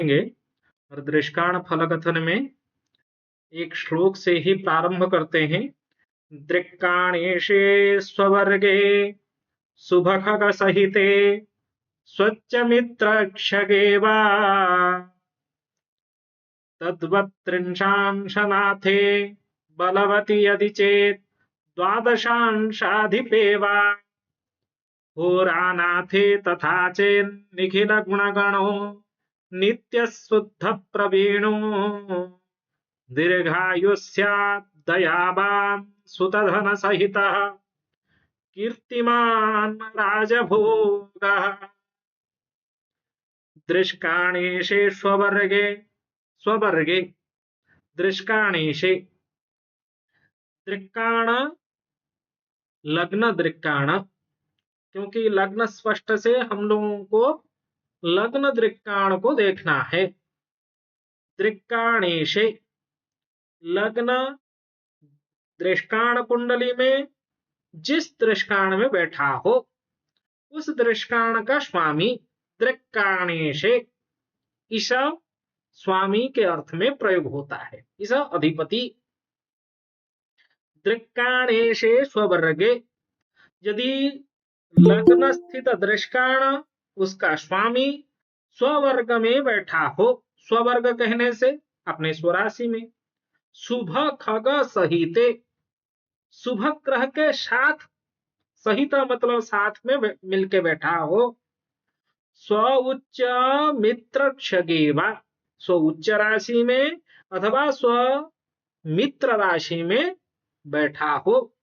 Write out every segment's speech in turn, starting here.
और दृष्काण फल कथन में एक श्लोक से ही प्रारंभ करते हैं। दृक्काणेशे स्ववर्गे सुभखग सहिते स्वच्चमित्रक्षगे वा तद्वत्त्रिंशांशनाथे बलवति यदि चेत् द्वादशांशाधिपे वा होरानाथे तथा चेन्निखिलगुणगणो नित्यशुद्धप्रवीणो दीर्घायुः स्यात् दयावान् सुतधनसहितः कीर्तिमान् राजभोगः। दृष्काणेशे स्ववर्गे दृष्काणेशे दृक्काण लग्न दृक्काण, क्योंकि लग्न स्पष्ट से हम लोगों को लग्न दृक्काण को देखना है। दृक्काणेशे लग्न दृष्काण कुंडली में जिस दृष्काण में बैठा हो उस दृष्काण का स्वामी दृक्काणेशे इस स्वामी के अर्थ में प्रयोग होता है, इस अधिपति। दृक्काणेशे स्ववर्गे, यदि लग्न स्थित दृष्काण उसका स्वामी स्ववर्ग में बैठा हो, स्ववर्ग कहने से अपने स्वराशि में, शुभ खग सहिते, शुभ ग्रह के साथ, सहित मतलब साथ में मिलके बैठा हो, स्व उच्च मित्र क्षगेवा, स्व उच्च राशि में अथवा स्व मित्र राशि में बैठा हो।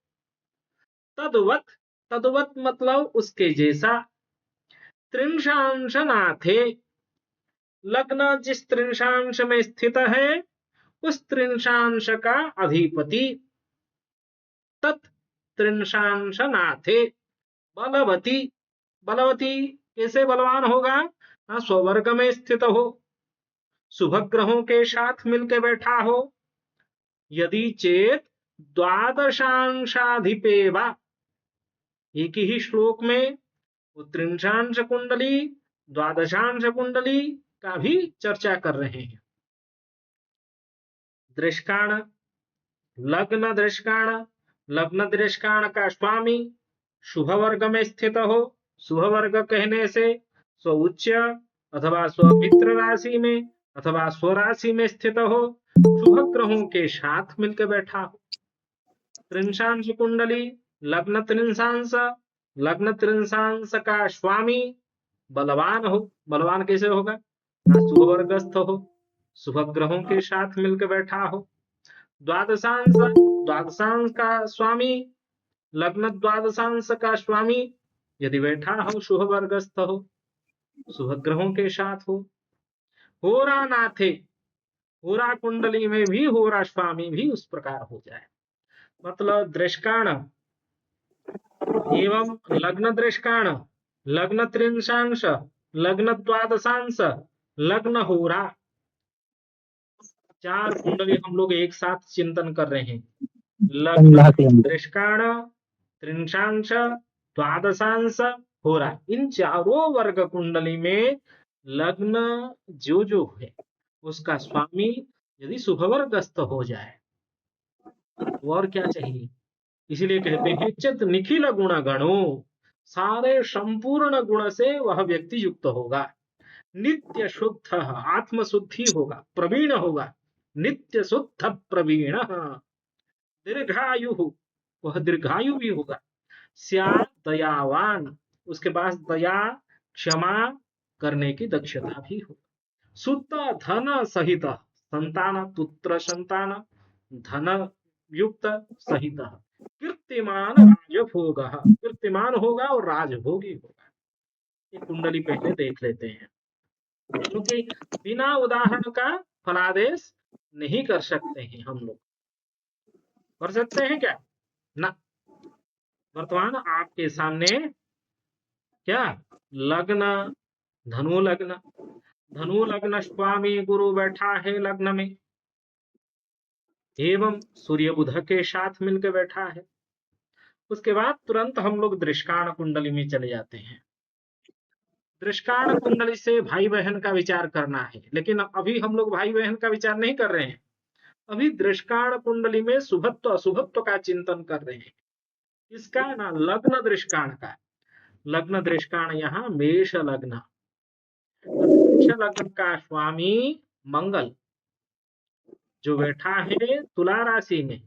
तद्वत, तद्वत मतलब उसके जैसा। त्रिंशांशनाथे, लग्न जिस त्रिंशांश में स्थित है उस त्रिंशांश का अधिपति। तत् त्रिंशांशनाथे बलवती, बलवती कैसे बलवान होगा? स्ववर्ग में स्थित हो, शुभ ग्रहों के साथ मिलकर बैठा हो। यदि चेत द्वादशांशाधिपेवा, एक ही श्लोक में त्रिंशांश कुंडली द्वादशांश कुंडली का भी चर्चा कर रहे हैं। दृष्काण लग्न दृष्काण, लग्न दृष्काण का स्वामी शुभ वर्ग में स्थित हो, शुभ वर्ग कहने से स्व उच्च अथवा स्वमित्र राशि में अथवा स्वराशि में स्थित हो, शुभ ग्रहों के साथ मिलकर बैठा हो। त्रिंशांश कुंडली लग्न त्रिंशांश, लग्न त्रिंशांश का स्वामी बलवान हो, बलवान कैसे होगा? शुभ वर्गस्थ हो, शुभ ग्रहों के साथ मिलकर बैठा हो। द्वादशांश, द्वादशांश का स्वामी, लग्न द्वादशांश का स्वामी यदि बैठा हो शुभ वर्गस्थ हो, शुभ ग्रहों के साथ हो। होरा नाथे, होरा कुंडली में भी होरा स्वामी भी उस प्रकार हो जाए। मतलब दृष्काण एवं लग्न दृष्काण, लग्न त्रिंशांश, लग्न द्वादशांश, लग्न होरा, चार कुंडली हम लोग एक साथ चिंतन कर रहे हैं। लग्न दृष्काण त्रिंशांश द्वादशांश होरा, इन चारों वर्ग कुंडली में लग्न जो जो है उसका स्वामी यदि शुभ वर्गस्थ हो जाए तो और क्या चाहिए। इसीलिए कहते हैं चित निखिल गुण गणो, सारे संपूर्ण गुण से वह व्यक्ति युक्त होगा। नित्य शुद्ध, आत्म शुद्धि होगा, प्रवीण होगा, नित्य शुद्ध प्रवीण, दीर्घायु, वह दीर्घायु भी होगा। स्यात् दयावान, उसके पास दया क्षमा करने की दक्षता भी हो। सुत धन सहित, संतान पुत्र संतान धन युक्त सहित, कीर्तिमान राजभोग, कीर्तिमान होगा और राजभोगी होगा। ये कुंडली पहले देख लेते हैं, क्योंकि बिना उदाहरण का फलादेश नहीं कर सकते हैं हम लोग। कर सकते हैं क्या? ना। वर्तमान आपके सामने क्या लग्न, धनु लग्न, धनु लग्न स्वामी गुरु बैठा है लग्न में एवं सूर्य बुध के साथ मिलकर बैठा है। उसके बाद तुरंत हम लोग दृष्काण कुंडली में चले जाते हैं। दृष्टान कुंडली से भाई बहन का विचार करना है, लेकिन अभी हम लोग भाई बहन का विचार नहीं कर रहे हैं। अभी दृष्टान कुंडली में शुभत्व अशुभत्व का चिंतन कर रहे हैं। इसका ना लग्न दृष्टान का, लग्न दृष्टान यहाँ मेष लग्न, मेष लग्न का स्वामी मंगल जो बैठा है तुला राशि में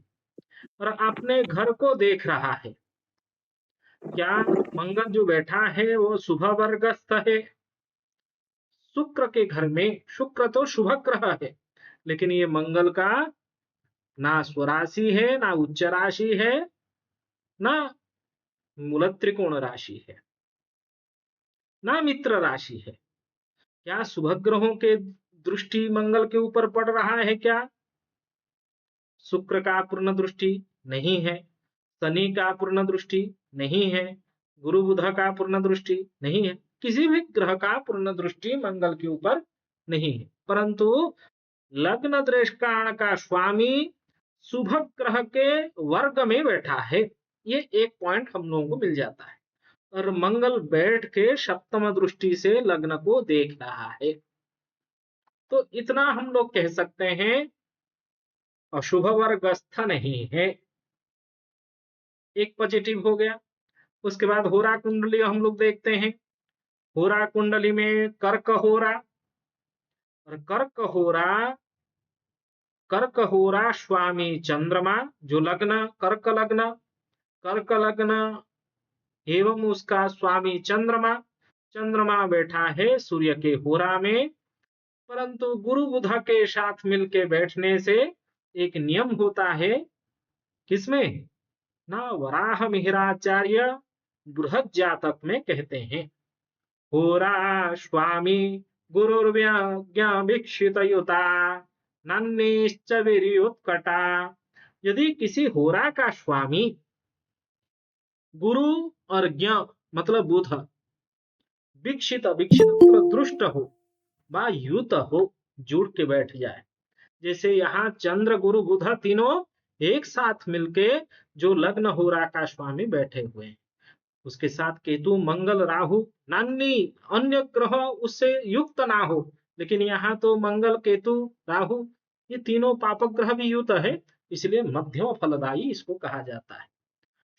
और अपने घर को देख रहा है। क्या मंगल जो बैठा है वो शुभ वर्गस्थ है? शुक्र के घर में, शुक्र तो शुभ ग्रह है, लेकिन ये मंगल का ना स्वराशि है, ना उच्च राशि है, ना मूल त्रिकोण राशि है, ना मित्र राशि है। क्या शुभ ग्रहों के दृष्टि मंगल के ऊपर पड़ रहा है क्या? शुक्र का पूर्ण दृष्टि नहीं है, शनि का पूर्ण दृष्टि नहीं है, गुरु बुध का पूर्ण दृष्टि नहीं है, किसी भी ग्रह का पूर्ण दृष्टि मंगल के ऊपर नहीं है। परंतु लग्न दृष्टान का स्वामी शुभ ग्रह के वर्ग में बैठा है, ये एक पॉइंट हम लोगों को मिल जाता है। और मंगल बैठ के सप्तम दृष्टि से लग्न को देख रहा है, तो इतना हम लोग कह सकते हैं अशुभ वर्गस्थ नहीं है। एक पॉजिटिव हो गया। उसके बाद होरा कुंडली हम लोग देखते हैं। होरा कुंडली में कर्क होरा, और कर्क होरा स्वामी चंद्रमा जो लग्न कर्क लग्न एवं उसका स्वामी चंद्रमा, चंद्रमा बैठा है सूर्य के होरा में। परंतु गुरु बुध के साथ मिलके बैठने से एक नियम होता है, किसमें ना वराह मिहिराचार्य बृहद जातक में कहते हैं, होरा स्वामी गुरुर्व्यज्ञ युता नन्निश्च वीर्योत्कटा। यदि किसी होरा का स्वामी गुरु और ज्ञ मतलब बुध वीक्षित मतलब दृष्ट हो व युत हो, जुड़ के बैठ जाए, जैसे यहाँ चंद्र गुरु बुध तीनों एक साथ मिलके जो लग्न होरा का स्वामी बैठे हुए हैं, उसके साथ केतु मंगल राहु नान्नी अन्य ग्रह उससे युक्त ना हो, लेकिन यहाँ तो मंगल केतु राहु ये तीनों पापक ग्रह भी युक्त है, इसलिए मध्यम फलदायी इसको कहा जाता है।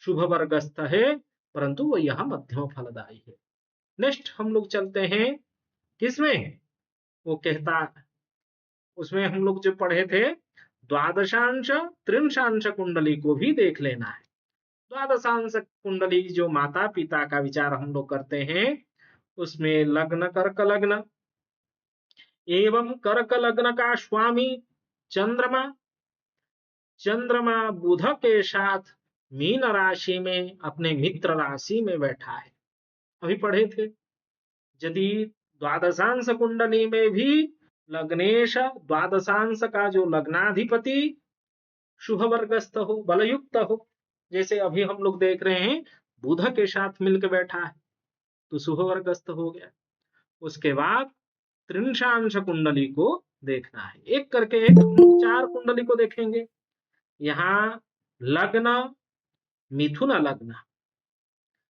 शुभ वर्गस्थ है परंतु वो यहाँ मध्यम फलदायी है। नेक्स्ट हम लोग चलते हैं किसमें, वो कहता, उसमें हम लोग जो पढ़े थे द्वादशांश त्रिंशांश कुंडली को भी देख लेना है। द्वादशांश कुंडली जो माता पिता का विचार हम लोग करते हैं, उसमें लग्न कर्क लग्न एवं कर्क लग्न का स्वामी चंद्रमा, चंद्रमा बुध के साथ मीन राशि में अपने मित्र राशि में बैठा है। अभी पढ़े थे यदि द्वादशांश कुंडली में भी लग्नेश द्वादशांश का जो लग्नाधिपति शुभ वर्गस्थ हो, बलयुक्त हो, जैसे अभी हम लोग देख रहे हैं बुध के साथ मिलकर बैठा है तो शुभ वर्गस्थ हो गया। उसके बाद त्रिंशांश कुंडली को देखना है, एक करके एक हम लोग 4 कुंडली को देखेंगे। यहाँ लग्न मिथुन लग्न,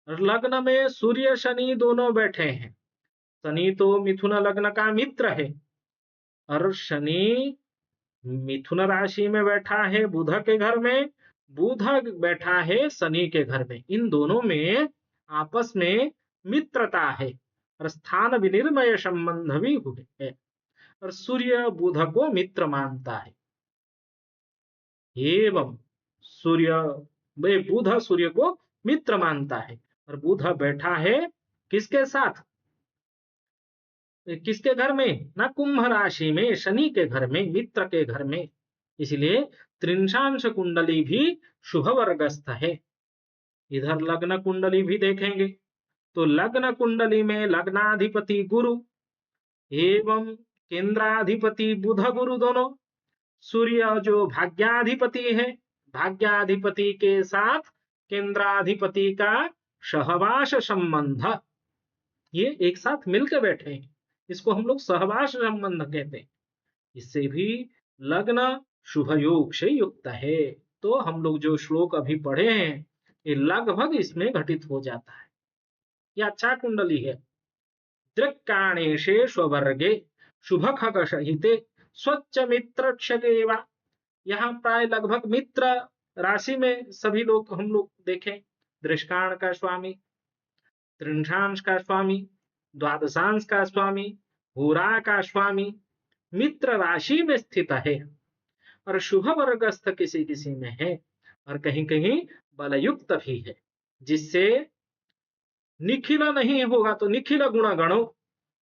लग्न में सूर्य शनि दोनों बैठे हैं। शनि तो मिथुन लग्न का मित्र है और शनि मिथुन राशि में बैठा है बुध के घर में, बुध बैठा है शनि के घर में, इन दोनों में आपस में मित्रता है और स्थान विनिर्मय संबंध भी हुए है, और सूर्य बुध को मित्र मानता है। एवं सूर्य बुध सूर्य को मित्र मानता है और बुध बैठा है किसके साथ, किसके घर में ना कुंभ राशि में, शनि के घर में, मित्र के घर में, इसलिए त्रिंशांश कुंडली भी शुभ वर्गस्थ है। इधर लग्न कुंडली भी देखेंगे तो लग्न कुंडली में लग्नाधिपति गुरु एवं केंद्राधिपति बुध गुरु दोनों, सूर्य जो भाग्याधिपति है, भाग्याधिपति के साथ केंद्राधिपति का सहवास संबंध, ये एक साथ मिलकर बैठे हैं, इसको हम लोग सहवास संबंध कहते हैं। इससे भी लग्न शुभ योग से युक्त है। तो हम लोग जो श्लोक अभी पढ़े हैं ये लगभग इसमें घटित हो जाता है। ये अच्छा कुंडली है। दृक्काणेशे स्ववर्गे शुभ खग सहिते स्वच्छ मित्र क्षगेवा। यहाँ प्राय लगभग मित्र राशि में सभी लोग हम लोग देखें, दृष्काण का स्वामी, त्रिंशांश का स्वामी, द्वादशांश का स्वामी, होरा का स्वामी मित्र राशि में स्थित है और शुभ वर्गस्थ किसी किसी में है और कहीं कहीं बलयुक्त भी है, जिससे निखिल नहीं होगा तो निखिल गुण गणो,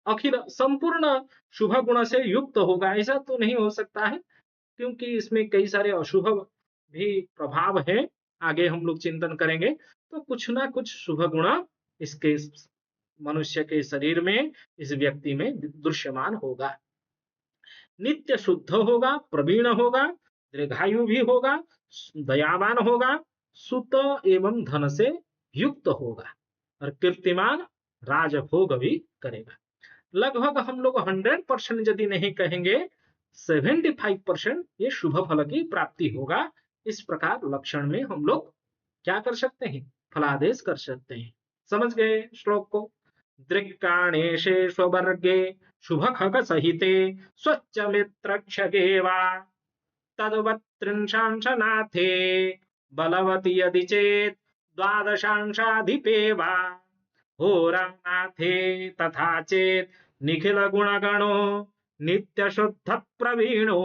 अखिल संपूर्ण शुभ गुण से युक्त होगा, ऐसा तो नहीं हो सकता है, क्योंकि इसमें कई सारे अशुभ भी प्रभाव है, आगे हम लोग चिंतन करेंगे। तो कुछ ना कुछ शुभ गुण इसके मनुष्य के शरीर में, इस व्यक्ति में दृश्यमान होगा। नित्य शुद्ध होगा, प्रवीण होगा, दीर्घायु भी होगा, दयावान होगा, सुत एवं धन से युक्त होगा और कीर्तिमान राजभोग भी करेगा। लगभग हम लोग 100% यदि नहीं कहेंगे 75% ये शुभ फल की प्राप्ति होगा। इस प्रकार लक्षण में हम लोग क्या कर सकते हैं, फलादेश कर सकते हैं। समझ गए श्लोक को? दृक्काणेशे स्ववर्गे शुभ खग सहिते स्वच्छ मित्र क्षगेवा तद्वत् त्रिंशांशनाथे बलवती यदि चेत् द्वादशांशाधिपे वा होरानाथे तथा चेत् निखिल गुणगणो नित्य शुद्ध प्रवीणो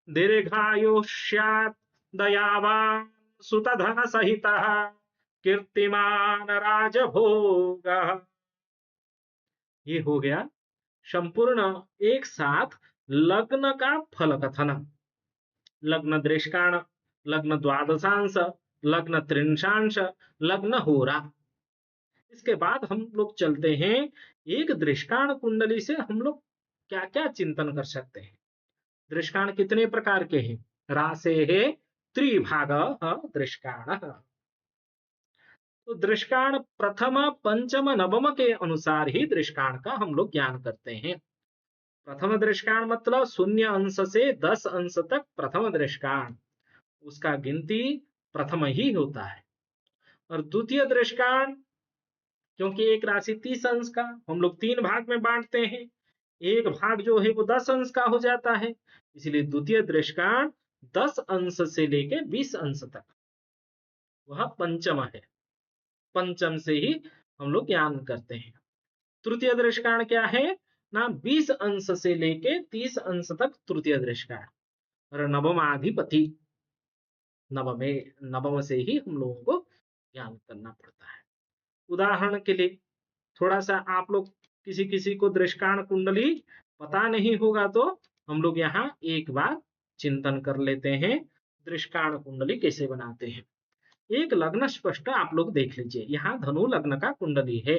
दीर्घायुः स्यात् दयावान् सुतधन सहितः कीर्तिमान राजभोगः। ये हो गया संपूर्ण एक साथ लग्न का फल कथन। लग्न दृष्काण, लग्न द्वादशांश, लग्न त्रिंशांश, लग्न होरा। इसके बाद हम लोग चलते हैं एक दृष्काण कुंडली से हम लोग क्या क्या चिंतन कर सकते हैं। दृष्काण कितने प्रकार के हैं? राशे है त्रिभाग दृष्काण। तो दृष्काण प्रथम पंचम नवम के अनुसार ही दृष्काण का हम लोग ज्ञान करते हैं। प्रथम दृष्काण मतलब 0 अंश से 10 अंश तक प्रथम दृष्काण, उसका गिनती प्रथम ही होता है। और द्वितीय दृष्काण, क्योंकि एक राशि 30 अंश का हम लोग 3 भाग में बांटते हैं, एक भाग जो है वो 10 अंश का हो जाता है, इसलिए द्वितीय दृष्काण 10 अंश से लेके 20 अंश तक वह पंचम है। पंचम से ही हम लोग ज्ञान करते हैं। तृतीय दृष्काण क्या है ना, 20 अंश से लेके 30 अंश तक तृतीय दृष्काण। और नवमाधिपति, नवम से ही हम लोगों को ज्ञान करना पड़ता है। उदाहरण के लिए थोड़ा सा आप लोग किसी किसी को दृष्काण कुंडली पता नहीं होगा तो हम लोग यहाँ एक बार चिंतन कर लेते हैं दृष्काण कुंडली कैसे बनाते हैं। एक लग्न स्पष्ट आप लोग देख लीजिए, यहाँ धनु लग्न का कुंडली है।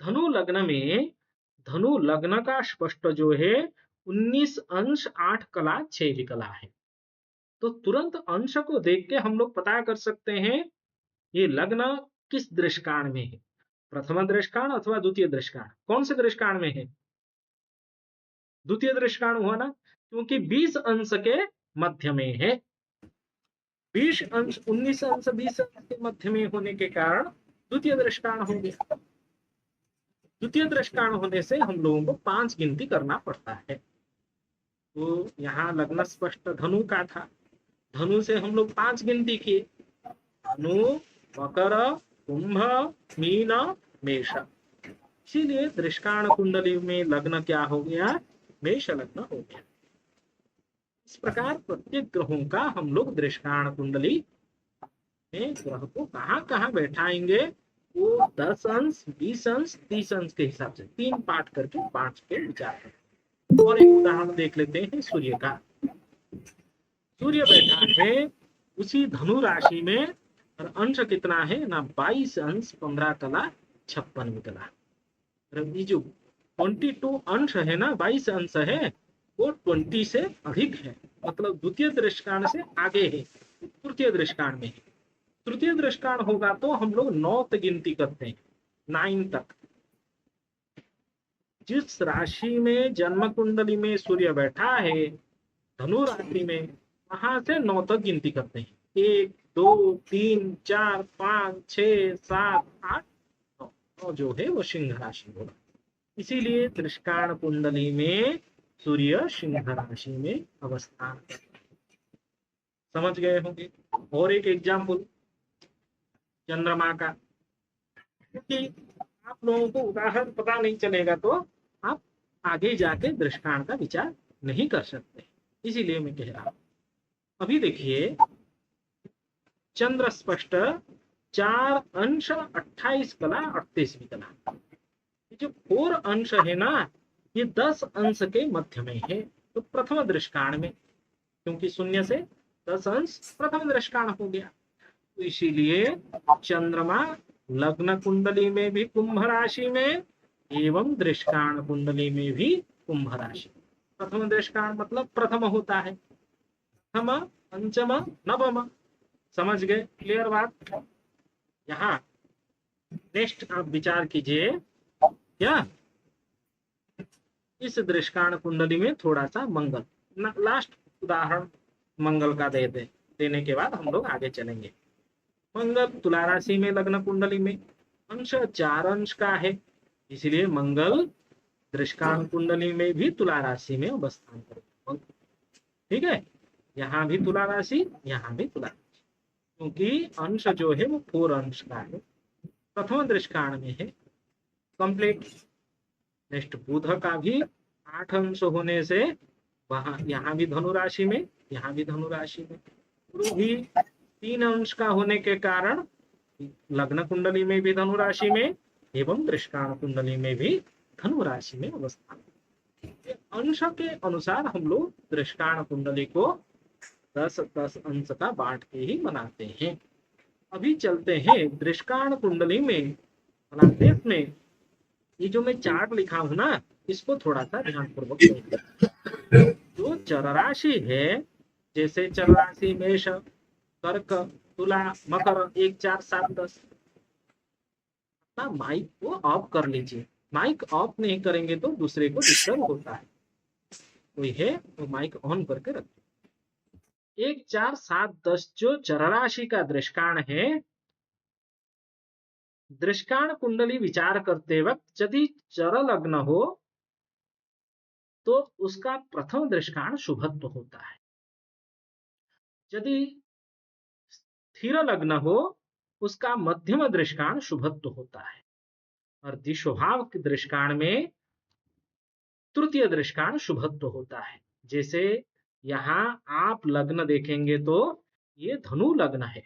धनु लग्न में धनु लग्न का स्पष्ट जो है 19 अंश 8 कला 6 विकला है। तो तुरंत अंश को देख के हम लोग पता कर सकते हैं ये लग्न किस दृष्काण में है, प्रथम दृष्काण अथवा द्वितीय दृष्काण। कौन से दृष्काण में है? द्वितीय दृष्काण हुआ ना, क्योंकि 20 अंश के मध्य में है। 20 अंश 19 अंश 20 अंश के मध्य में होने के कारण द्वितीय दृष्काण हो गया। द्वितीय दृष्काण होने से हम लोगों को 5 गिनती करना पड़ता है। तो यहाँ लग्न स्पष्ट धनु का था, धनु से हम लोग 5 गिनती किए, धनु मकर कुंभ मीन मेष। इसीलिए दृष्काण कुंडली में लग्न क्या हो गया, मेष लग्न हो गया। इस प्रकार प्रत्येक ग्रहों का हम लोग दृष्काण कुंडली में ग्रह को कहाँ कहाँ बैठाएंगे वो 10 अंश 20 अंश 30 अंश के हिसाब से 3 पार्ट करके 5 के विचार करें। और एक उदाहरण देख लेते हैं सूर्य का। सूर्य बैठा है उसी धनु राशि में और अंश कितना है ना, 22 अंश 15 कला 56 विकला। ये जो 22 अंश है ना, 22 अंश है, वो 20 से अधिक है, मतलब द्वितीय दृष्काण से आगे है, तृतीय दृष्काण में है। तृतीय दृष्काण होगा तो हम लोग 9 तक गिनती करते हैं, 9 तक। जिस राशि में जन्म कुंडली में सूर्य बैठा है धनु राशि में, वहां से 9 तक गिनती करते हैं। 1 2 3 4 5 6 7 8 9 जो है वो सिंह राशि होगा। इसीलिए दृष्टान कुंडली में सूर्य सिंह राशि में अवस्थान करते हैं। समझ गए होंगे। और एक एग्जाम्पल चंद्रमा का, क्योंकि आप लोगों को उदाहरण पता नहीं चलेगा तो आप आगे जाके दृष्टांत का विचार नहीं कर सकते, इसीलिए मैं कह रहा हूं। अभी देखिए, चंद्र स्पष्ट 4 अंश 28 कला 38वीं कला, ये जो 4 अंश है ना, ये 10 अंश के मध्य में है। तो प्रथम दृष्टांत में, क्योंकि शून्य से 10 अंश प्रथम दृष्टांत हो गया, तो इसीलिए चंद्रमा लग्न कुंडली में भी कुंभ राशि में एवं दृष्टांत कुंडली में भी कुंभ राशि। प्रथम दृष्टांत मतलब प्रथम होता है, प्रथम पंचम नवम। समझ गए? क्लियर बात? यहाँ नेक्स्ट आप विचार कीजिए, क्या इस दृष्टांत कुंडली में थोड़ा सा मंगल, लास्ट उदाहरण मंगल का देने के बाद हम लोग आगे चलेंगे। मंगल तुला राशि में लग्न कुंडली में अंश 4 अंश का है, इसलिए मंगल दृष्टांत कुंडली में भी तुला राशि में अवस्थान करेगा। ठीक है, यहाँ भी तुला राशि, यहाँ भी तुला राशि, क्योंकि अंश जो है वो 4 अंश का है, प्रथम दृष्टांत में है कंप्लीट। नेक्स्ट बुध का भी 8 अंश होने से वहां यहाँ भी धनु राशि में, यहाँ भी धनु राशि में। गुरु भी 3 अंश का होने के कारण लग्न कुंडली में भी धनु राशि में एवं दृष्टांत कुंडली में भी धनु राशि में अवस्थान। अंश के अनुसार हम लोग दृष्टांत कुंडली को 10-10 अंश का बांट के ही बनाते हैं। अभी चलते हैं दृष्टांत कुंडली में फलादेश में। ये जो मैं चार्ट लिखा हूं ना, इसको थोड़ा सा ध्यानपूर्वक देखिए। जो चर राशि है, जैसे चर राशि मेष, कर्क, तुला, मकर, 1 4 7 10, माइक को ऑफ कर लीजिए। माइक ऑफ नहीं करेंगे तो दूसरे को डिस्टर्ब होता है, कोई है तो माइक ऑन करके रखिए। 1 4 7 10 जो चर राशि का दृष्टांत है, दृष्टांत कुंडली विचार करते वक्त यदि चर लग्न हो तो उसका प्रथम दृष्टांत शुभत्व होता है। यदि स्थिर लग्न हो उसका मध्यम दृष्टांत शुभत्व होता है, और दिशोभाव के दृष्टांत में तृतीय दृष्टांत शुभत्व होता है। जैसे यहाँ आप लग्न देखेंगे तो ये धनु लग्न है,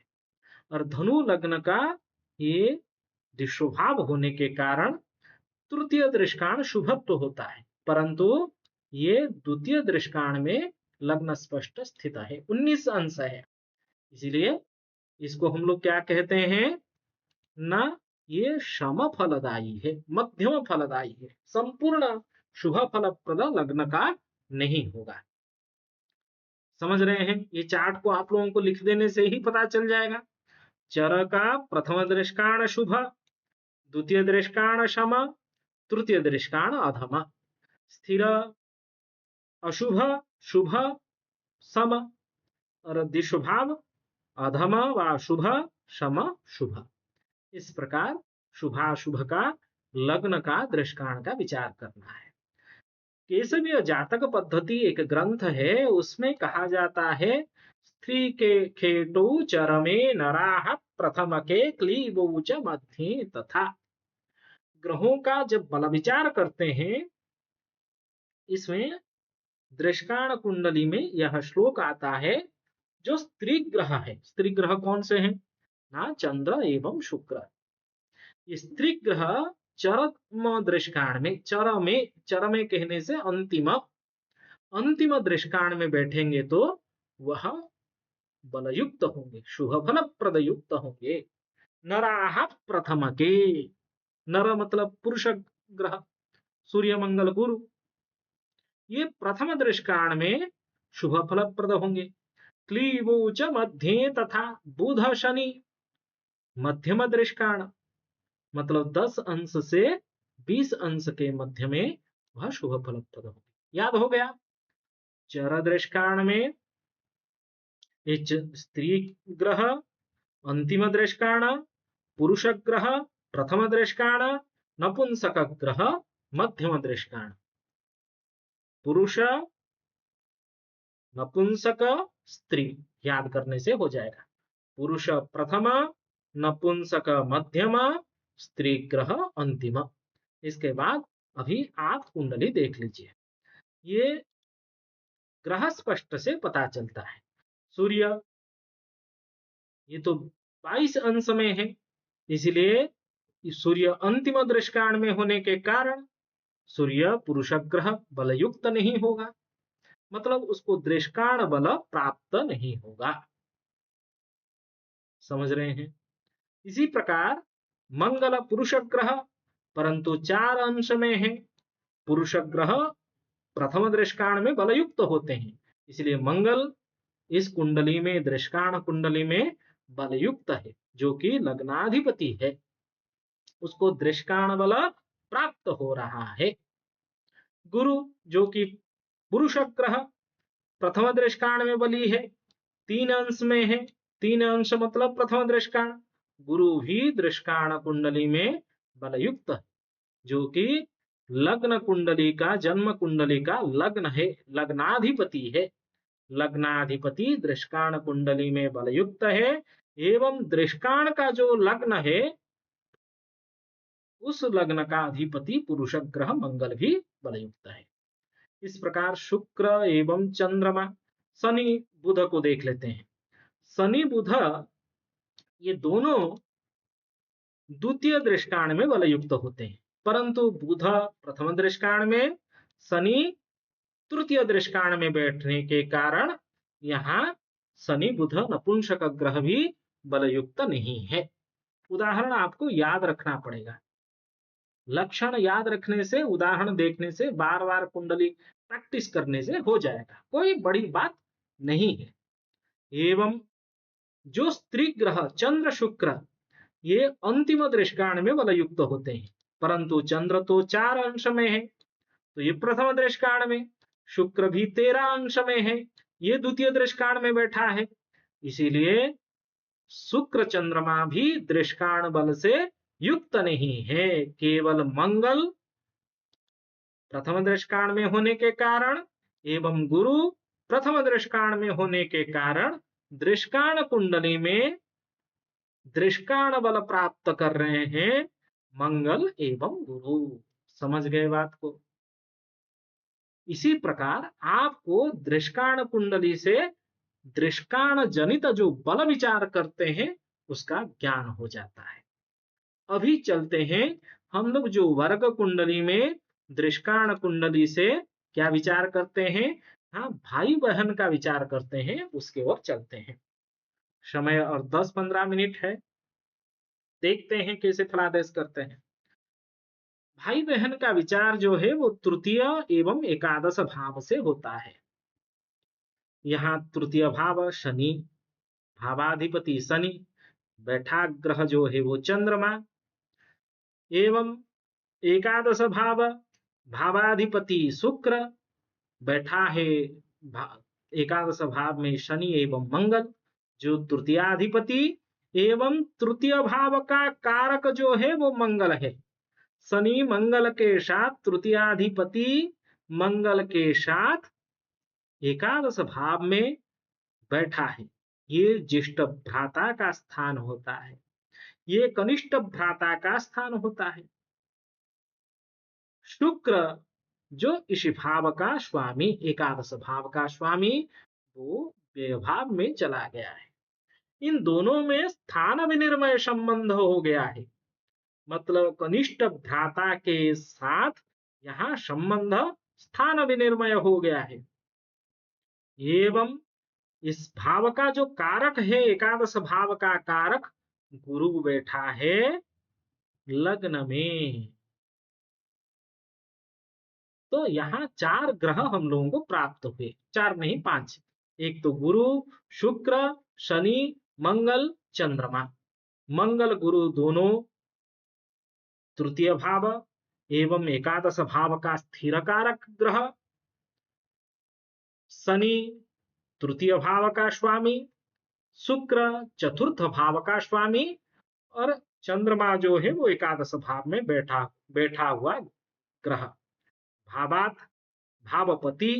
और धनु लग्न का ये दिशोभाव होने के कारण तृतीय दृष्टांत शुभत्व होता है, परंतु ये द्वितीय दृष्टांत में लग्न स्पष्ट स्थित है, 19 अंश है, इसीलिए इसको हम लोग क्या कहते हैं ना, ये सम फलदायी है, मध्यम फलदायी है, संपूर्ण शुभ फलप्रद लग्न का नहीं होगा। समझ रहे हैं? ये चार्ट को आप लोगों को लिख देने से ही पता चल जाएगा। चर का प्रथम दृष्टांत शुभ, द्वितीय दृष्टांत सम, तृतीय दृष्टांत अधम, स्थिर अशुभ शुभ सम, और दिशुभाव अधम व शुभ सम शुभ। इस प्रकार शुभाशुभ का लग्न का दृष्टांत का विचार करना है। केसवीय जातक पद्धति एक ग्रंथ है, उसमें कहा जाता है स्त्री के खेटो चरमे नराह प्रथम के क्लीबो च मध्य तथा। ग्रहों का जब बल विचार करते हैं, इसमें दृष्टांत कुंडली में यह श्लोक आता है। जो स्त्री ग्रह है, स्त्री ग्रह कौन से हैं ना, चंद्र एवं शुक्र। स्त्री ग्रह चरम दृष्टांत में, चर में कहने से अंतिम दृष्टांत में बैठेंगे तो वह बलयुक्त होंगे, शुभ फल प्रद युक्त होंगे। नराह प्रथम के, नर मतलब पुरुष ग्रह, सूर्य मंगल गुरु, ये प्रथम दृष्टांत में शुभ फल प्रद होंगे। क्लीबो च मध्य तथा बुध शनि, मध्यम दृष्टांत मतलब 10 अंश से 20 अंश के मध्य में वह शुभ फलप्रद होंगे। याद हो गया? चर दृष्टांत में स्त्री ग्रह, अंतिम दृष्टांत पुरुष ग्रह, प्रथम दृष्टांत नपुंसक ग्रह, मध्यम दृष्टान, पुरुष, नपुंसक, स्त्री, याद करने से हो जाएगा। पुरुष प्रथम, नपुंसक मध्यम, स्त्री ग्रह अंतिम। इसके बाद अभी आप कुंडली देख लीजिए, ये ग्रह स्पष्ट से पता चलता है। सूर्य ये तो 22 अंश में है, इसलिए सूर्य अंतिम दृष्टान में होने के कारण सूर्य पुरुष ग्रह बलयुक्त नहीं होगा, मतलब उसको दृष्टान बल प्राप्त नहीं होगा। समझ रहे हैं? इसी प्रकार मंगल पुरुष ग्रह, परंतु 4 अंश में है। पुरुष ग्रह प्रथम दृष्टान में बलयुक्त होते हैं, इसलिए मंगल इस कुंडली में, दृष्टान कुंडली में बलयुक्त है, जो कि लग्नाधिपति है, उसको दृष्टान बल प्राप्त हो रहा है। गुरु जो कि पुरुष ग्रह प्रथम दृष्टान में बली है, 3 अंश में है। 3 अंश मतलब प्रथम दृष्टान। गुरु भी दृष्टान कुंडली में बलयुक्त है, जो कि लग्न कुंडली का, जन्म कुंडली का लग्न है, लग्नाधिपति है। लग्नाधिपति दृष्टान कुंडली में बलयुक्त है, एवं दृष्टान का जो लग्न है उस लग्न का अधिपति पुरुष ग्रह मंगल भी बलयुक्त है। इस प्रकार शुक्र एवं चंद्रमा, शनि बुध को देख लेते हैं। शनि बुध ये दोनों द्वितीय दृष्टान में बलयुक्त होते हैं, परंतु बुध प्रथम दृष्टान में, शनि तृतीय दृष्टान में बैठने के कारण यहाँ शनि बुध नपुंसक ग्रह भी बलयुक्त नहीं है। उदाहरण आपको याद रखना पड़ेगा, लक्षण याद रखने से, उदाहरण देखने से, बार बार कुंडली प्रैक्टिस करने से हो जाएगा, कोई बड़ी बात नहीं है। एवं जो स्त्री ग्रह चंद्र शुक्र ये अंतिम दृष्टान में बलयुक्त होते हैं, परंतु चंद्र तो 4 अंश में है, तो ये प्रथम दृष्टान में, शुक्र भी 13 अंश में है, ये द्वितीय दृष्टान में बैठा है, इसीलिए शुक्र चंद्रमा भी दृष्टान बल से युक्त नहीं है। केवल मंगल प्रथम दृष्टान में होने के कारण एवं गुरु प्रथम दृष्टान में होने के कारण दृष्टान कुंडली में दृष्टान बल प्राप्त कर रहे हैं मंगल एवं गुरु। समझ गए बात को? इसी प्रकार आपको दृष्टान कुंडली से दृष्टान जनित जो बल विचार करते हैं उसका ज्ञान हो जाता है। अभी चलते हैं हम लोग जो वर्ग कुंडली में दृष्टान कुंडली से क्या विचार करते हैं, हाँ भाई बहन का विचार करते हैं, उसके ओर चलते हैं। समय और 10-15 मिनट है, देखते हैं कैसे फलादेश करते हैं। भाई बहन का विचार जो है वो तृतीय एवं एकादश भाव से होता है। यहाँ तृतीय भाव शनि, भावाधिपति शनि, बैठा ग्रह जो है वो चंद्रमा, एवं एकादश भाव भावाधिपति शुक्र, बैठा है एकादश भाव में शनि एवं मंगल, जो तृतीयाधिपति एवं तृतीय भाव का कारक जो है वो मंगल है। शनि मंगल के साथ तृतीयाधिपति मंगल के साथ एकादश भाव में बैठा है। ये ज्येष्ठ भ्राता का स्थान होता है, ये कनिष्ठ भ्राता का स्थान होता है। शुक्र जो इस भाव का स्वामी, एकादश भाव का स्वामी, वो व्यय भाव में चला गया है। इन दोनों में स्थान विनिर्मय संबंध हो गया है, मतलब कनिष्ठ भ्राता के साथ यहाँ संबंध स्थान विनिर्मय हो गया है। एवं इस भाव का जो कारक है, एकादश भाव का कारक गुरु बैठा है लग्न में। तो यहाँ 4 ग्रह हम लोगों को प्राप्त हुए, 4 नहीं 5। एक तो गुरु, शुक्र, शनि, मंगल, चंद्रमा। मंगल गुरु दोनों तृतीय भाव एवं एकादश भाव का स्थिर कारक ग्रह, शनि तृतीय भाव का स्वामी, शुक्र चतुर्थ भाव का स्वामी, और चंद्रमा जो है वो एकादश भाव में बैठा हुआ ग्रह, भावात, भावपति,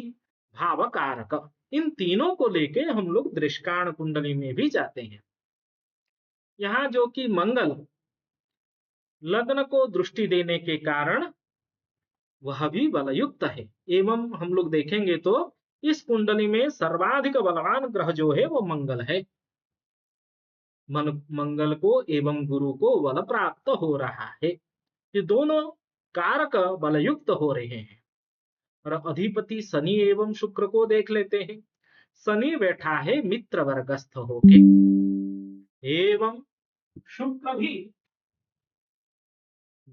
भावकारक, इन तीनों को लेके हम लोग दृष्टान कुंडली में भी जाते हैं। यहाँ जो कि मंगल लग्न को दृष्टि देने के कारण वह भी बलयुक्त है। एवं हम लोग देखेंगे तो इस कुंडली में सर्वाधिक बलवान ग्रह जो है वो मंगल है। मंगल को एवं गुरु को बल प्राप्त हो रहा है। ये दोनों कारक बलयुक्त हो रहे हैं। और अधिपति शनि एवं शुक्र को देख लेते हैं। शनि बैठा है मित्र वर्गस्थ होके, एवं शुक्र भी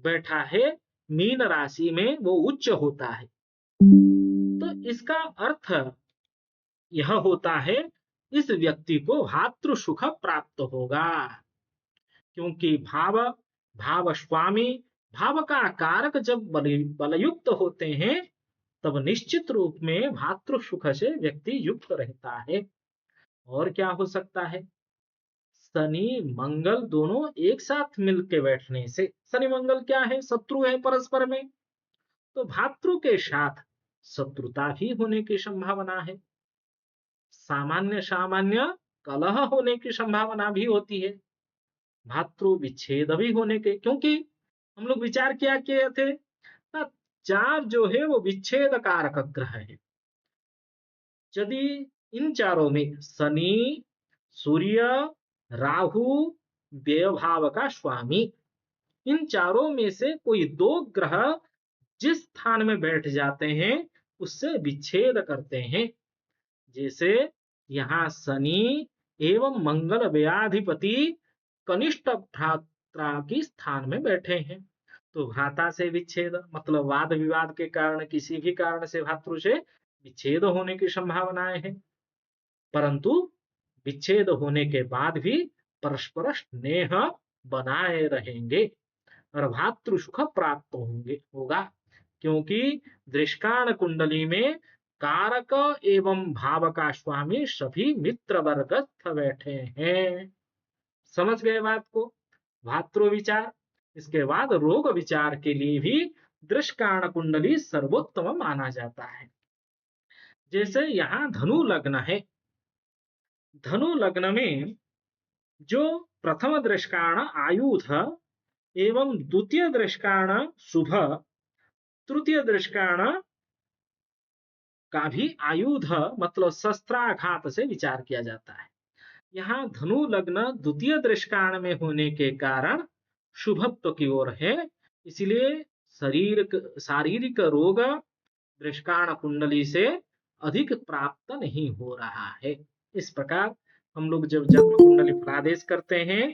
बैठा है मीन राशि में, वो उच्च होता है। तो इसका अर्थ यह होता है इस व्यक्ति को भातृ सुख प्राप्त होगा, क्योंकि भाव स्वामी, भाव का कारक जब बलयुक्त होते हैं तब निश्चित रूप में भातृ सुख से व्यक्ति युक्त रहता है। और क्या हो सकता है? शनि मंगल दोनों एक साथ मिलके बैठने से, शनि मंगल क्या है? शत्रु है परस्पर में, तो भातृ के साथ शत्रुता भी होने की संभावना है। सामान्य सामान्य कलह होने की संभावना भी होती है। भातृ विच्छेद भी होने के, क्योंकि हम लोग विचार किया किए थे ना, चार जो है वो विच्छेद कारक ग्रह है। यदि इन चारों में शनि, सूर्य, राहु, व्ययभाव का स्वामी, इन चारों में से कोई दो ग्रह जिस स्थान में बैठ जाते हैं उससे विच्छेद करते हैं। जैसे यहाँ शनि एवं मंगल व्ययाधिपति कनिष्ठ भ्राता की स्थान में बैठे हैं, तो भ्राता से विच्छेद मतलब वाद विवाद के कारण, किसी भी कारण से भातृ से विच्छेद होने की संभावनाएं हैं। परंतु विच्छेद होने के बाद भी परस्पर स्नेह बनाए रहेंगे और भातृ सुख प्राप्त होगा, क्योंकि दृष्टान कुंडली में कारक एवं भाव का स्वामी सभी मित्र वर्गस्थ बैठे हैं। समझ गए बात को? भातृ विचार। इसके बाद रोग विचार के लिए भी दृष्टान कुंडली सर्वोत्तम माना जाता है। जैसे यहाँ धनु लग्न है, धनु लग्न में जो प्रथम दृष्टान आयुध एवं द्वितीय दृष्टान शुभ, तृतीय दृष्टान का भी आयुध मतलब शस्त्राघात से विचार किया जाता है। यहाँ धनु लग्न द्वितीय दृष्टान में होने के कारण शुभत्व की ओर है, इसलिए शारीरिक रोग दृष्टान कुंडली से अधिक प्राप्त नहीं हो रहा है। इस प्रकार हम लोग जब जन्म कुंडली फलादेश करते हैं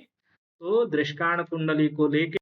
तो दृष्टान कुंडली को लेकर